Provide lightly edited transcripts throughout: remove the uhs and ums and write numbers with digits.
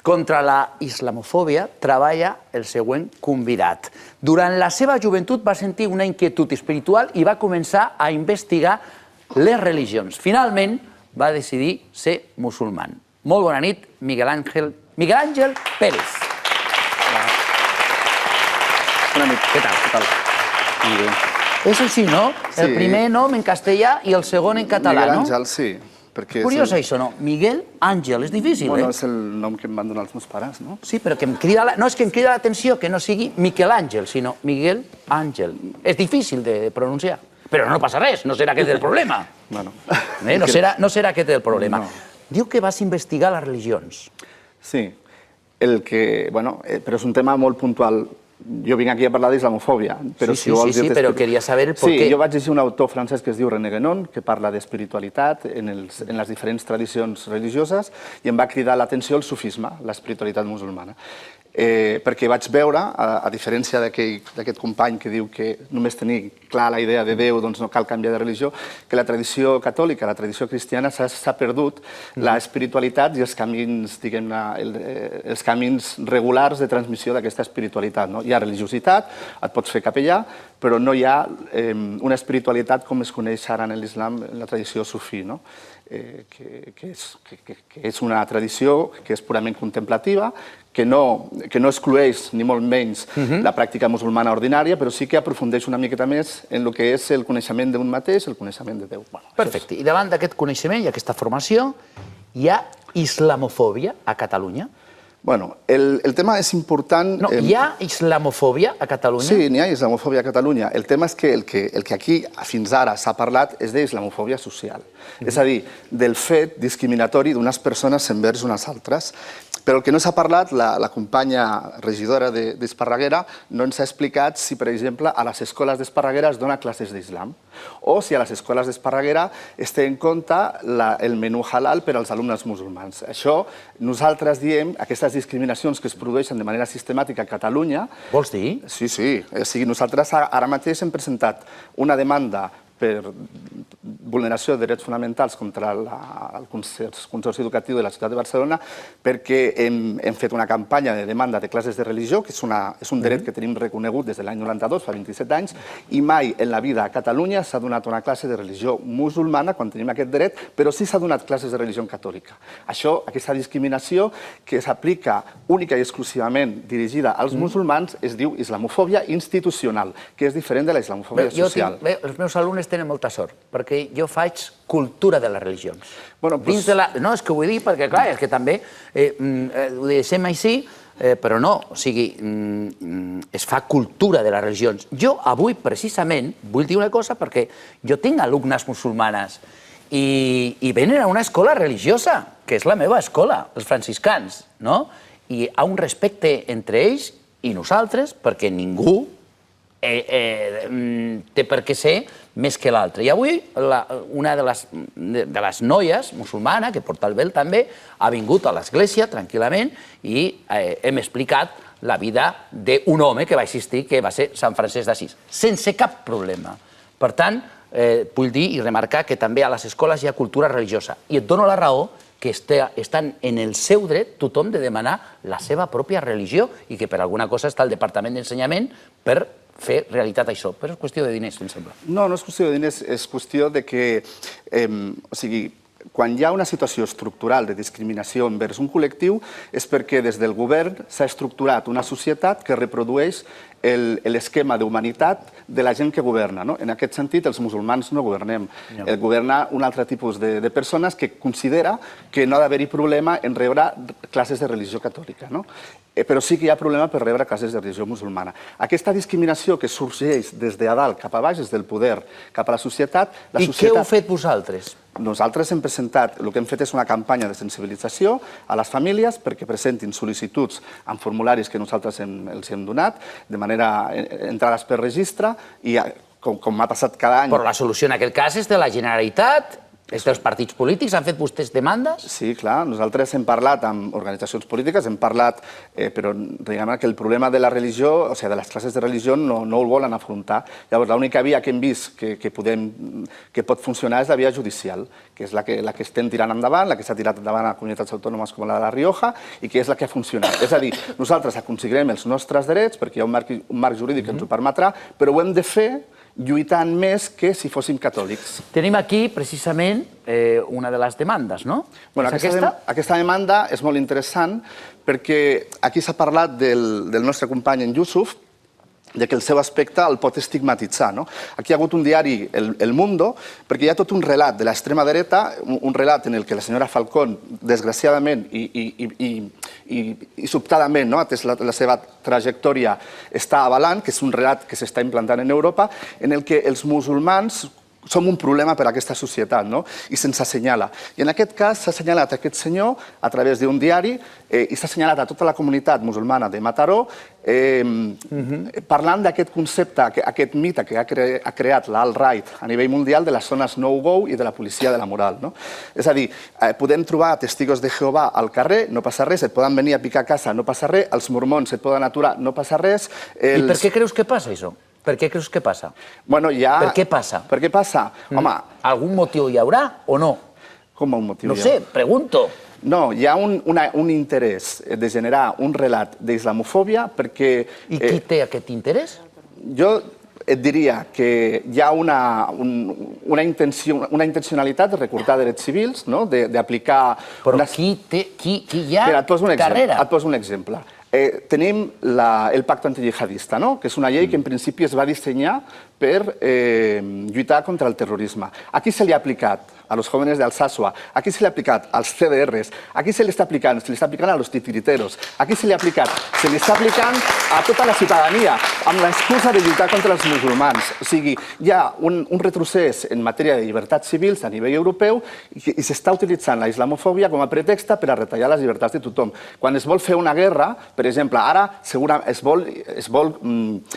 Contra la islamofòbia treballa el següent convidat. Durant la seva joventut va sentir una inquietud espiritual i va començar a investigar les religions. Finalment, va decidir ser musulmà. Molt bona nit, Miguel Ángel Pérez. Bona nit. Què tal? Molt bé. És així, no? El primer nom en castellà i el segon en català, no? Miguel Àngel, sí. Curiós això, no? Miguel Àngel, és difícil, eh? Bueno, és el nom que em van donar els meus pares, no? Sí, però que em crida l'atenció que no sigui Miquel Àngel, sinó Miguel Àngel. És difícil de pronunciar. Però no passa res, no serà aquest el problema. Bueno. No serà aquest el problema. Diu que vas investigar les religions. Sí, però és un tema molt puntual. Jo vinc aquí a parlar d'islamofòbia. Sí, però queria saber per què. Sí, jo vaig llegir un autor francès que es diu René Guénon, que parla d'espiritualitat en les diferents tradicions religioses, i em va cridar l'atenció el sufisme, l'espiritualitat musulmana. Perquè vaig veure, a diferència d'aquest company que diu que només tenir clar la idea de Déu, doncs no cal canviar de religió, que la tradició catòlica, la tradició cristiana, s'ha perdut l'espiritualitat i els camins, diguem-ne, els camins regulars de transmissió d'aquesta espiritualitat. Hi ha religiositat, et pots fer capellà, però no hi ha una espiritualitat com es coneix ara en l'islam, en la tradició sufí, que és una tradició que és purament contemplativa, que no excloeix ni molt menys la pràctica musulmana ordinària, però sí que aprofundeix una miqueta més en el que és el coneixement d'un mateix, el coneixement de Déu. Perfecte. I davant d'aquest coneixement i aquesta formació, hi ha islamofòbia a Catalunya? Bueno, el tema és important... No, hi ha islamofòbia a Catalunya? Sí, n'hi ha islamofòbia a Catalunya. El tema és que el que aquí fins ara s'ha parlat és d'islamofòbia social. És a dir, del fet discriminatori d'unes persones envers unes altres. Però el que no s'ha parlat, la companya regidora d'Esparreguera no ens ha explicat si, per exemple, a les escoles d'Esparreguera es dona classes d'islam o si a les escoles d'Esparreguera es té en compte el menú halal per als alumnes musulmans. Això, nosaltres diem, aquestes discriminacions que es produeixen de manera sistemàtica a Catalunya... Vols dir? Sí, sí. O sigui, nosaltres ara mateix hem presentat una demanda per vulneració de drets fonamentals contra el Consorci Educatiu de la Ciutat de Barcelona perquè hem fet una campanya de demanda de classes de religió, que és un dret que tenim reconegut des de l'any 92, fa 27 anys, i mai en la vida a Catalunya s'ha donat una classe de religió musulmana quan tenim aquest dret, però sí s'ha donat classes de religió catòlica. Això, aquesta discriminació que s'aplica única i exclusivament dirigida als musulmans es diu islamofòbia institucional, que és diferent de la islamofòbia social. Els meus alumnes tenen molta sort, perquè jo faig cultura de les religions. No, és que ho vull dir perquè, clar, és que també ho deixem així, però no, o sigui, es fa cultura de les religions. Jo avui, precisament, vull dir una cosa perquè jo tinc alumnes musulmanes i venen a una escola religiosa, que és la meva escola, els franciscans, no? I hi ha un respecte entre ells i nosaltres, perquè ningú té per què ser més que l'altre. I avui una de les noies musulmana, que porta el vel també, ha vingut a l'església tranquil·lament i hem explicat la vida d'un home que va existir, que va ser Sant Francesc d'Assís, sense cap problema. Per tant, vull dir i remarcar que també a les escoles hi ha cultura religiosa. I et dono la raó que estan en el seu dret tothom de demanar la seva pròpia religió i que per alguna cosa està el Departament d'Ensenyament per fer realitat això. Però és qüestió de diners, em sembla. No, no és qüestió de diners, és qüestió de que, o sigui, quan hi ha una situació estructural de discriminació envers un col·lectiu és perquè des del govern s'ha estructurat una societat que reprodueix l'esquema d'humanitat de la gent que governa. En aquest sentit, els musulmans no governem. Governa un altre tipus de persones que considera que no ha d'haver-hi problema en rebre classes de religió catòlica. Però sí que hi ha problema per rebre classes de religió musulmana. Aquesta discriminació que sorgeix des de dalt cap a baix, des del poder cap a la societat... I què heu fet vosaltres? Nosaltres hem presentat, el que hem fet és una campanya de sensibilització a les famílies perquè presentin sol·licituds amb formularis que nosaltres els hem donat, de manera entrades per registre, i com m'ha passat cada any... Però la solució en aquest cas és de la Generalitat Els partits polítics han fet vostès demandes? Sí, clar. Nosaltres hem parlat amb organitzacions polítiques, hem parlat, però diguem que el problema de la religió, o sigui, de les classes de religió, no el volen afrontar. Llavors, l'única via que hem vist que pot funcionar és la via judicial, que és la que estem tirant endavant, la que s'ha tirat endavant a comunitats autònomes com la de La Rioja i que és la que ha funcionat. És a dir, nosaltres aconseguirem els nostres drets perquè hi ha un marc jurídic que ens ho permetrà, però ho hem de fer lluitant més que si fóssim catòlics. Tenim aquí, precisament, una de les demandes, no? Bueno, aquesta demanda és molt interessant perquè aquí s'ha parlat del nostre company en Yusuf, que el seu aspecte el pot estigmatitzar. Aquí hi ha hagut un diari, El Mundo, perquè hi ha tot un relat de l'extrema dreta, un relat en el que la senyora Falcón, desgraciadament i sobtadament, atès la seva trajectòria, està avalant, que és un relat que s'està implantant en Europa, en el que els musulmans som un problema per a aquesta societat, i se'ns assenyala. I en aquest cas s'ha assenyalat aquest senyor a través d'un diari i s'ha assenyalat a tota la comunitat musulmana de Mataró parlant d'aquest concepte, aquest mite que ha creat l'alt-right a nivell mundial de les zones no-go i de la policia de la moral. És a dir, podem trobar testigos de Jehovà al carrer, no passa res, et poden venir a picar a casa, no passa res, els mormons et poden aturar, no passa res. I per què creus que passa, això? Per què creus que passa? Bueno, ja... Per què passa? Per què passa? Home... Algun motiu hi haurà o no? Com un motiu hi No ha? sé, pregunto. No, hi ha un interès de generar un relat d'islamofòbia perquè... I qui té aquest interès? Jo et diria que hi ha una intencionalitat de recortar drets civils, d'aplicar... Però qui hi ha darrere? Et poso un exemple. Tenim el pacte antijihadista, que és una llei que en principi es va dissenyar per lluitar contra el terrorisme. Aquí se li ha aplicat a los jóvenes de Alsasua, aquí se li ha aplicat als CDRs, aquí se li està aplicant a los titiriteros, aquí se li està aplicant a tota la ciutadania, amb l'excusa de lluitar contra els musulmans. O sigui, hi ha un retrocés en matèria de llibertats civils a nivell europeu i s'està utilitzant la islamofòbia com a pretext per a retallar les llibertats de tothom. Quan es vol fer una guerra, per exemple, ara es vol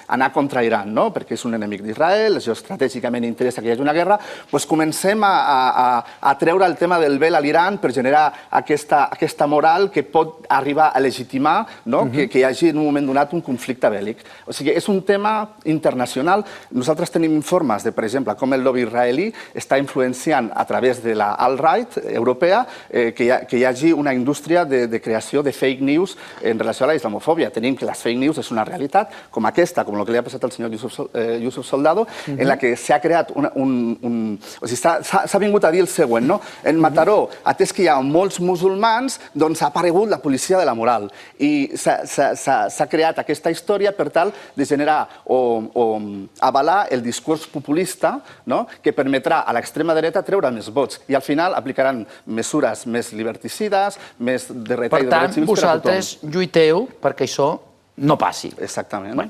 anar contra Iran, perquè és un enemic d'Israel, geoestratègicament interessa que hi hagi una guerra, doncs comencem a treure el tema del vel a l'Iran per generar aquesta moral que pot arribar a legitimar que hi hagi en un moment donat un conflicte bèl·lic. O sigui, és un tema internacional. Nosaltres tenim informes de, per exemple, com el lobby israelí està influenciant a través de la alt-right europea que hi hagi una indústria de creació de fake news en relació a la islamofòbia. Tenim que les fake news és una realitat, com aquesta, com el que li ha passat al senyor Yusuf Soldado, en la que s'ha creat o sigui, s'ha vingut a dir el següent, en Mataró, atès que hi ha molts musulmans, doncs ha aparegut la policia de la moral i s'ha creat aquesta història per tal de generar o avalar el discurs populista que permetrà a l'extrema dreta treure més vots i al final aplicaran mesures més liberticides, més de retall de drets civils per a tothom. Per tant, vosaltres lluiteu perquè això no passi. Exactament.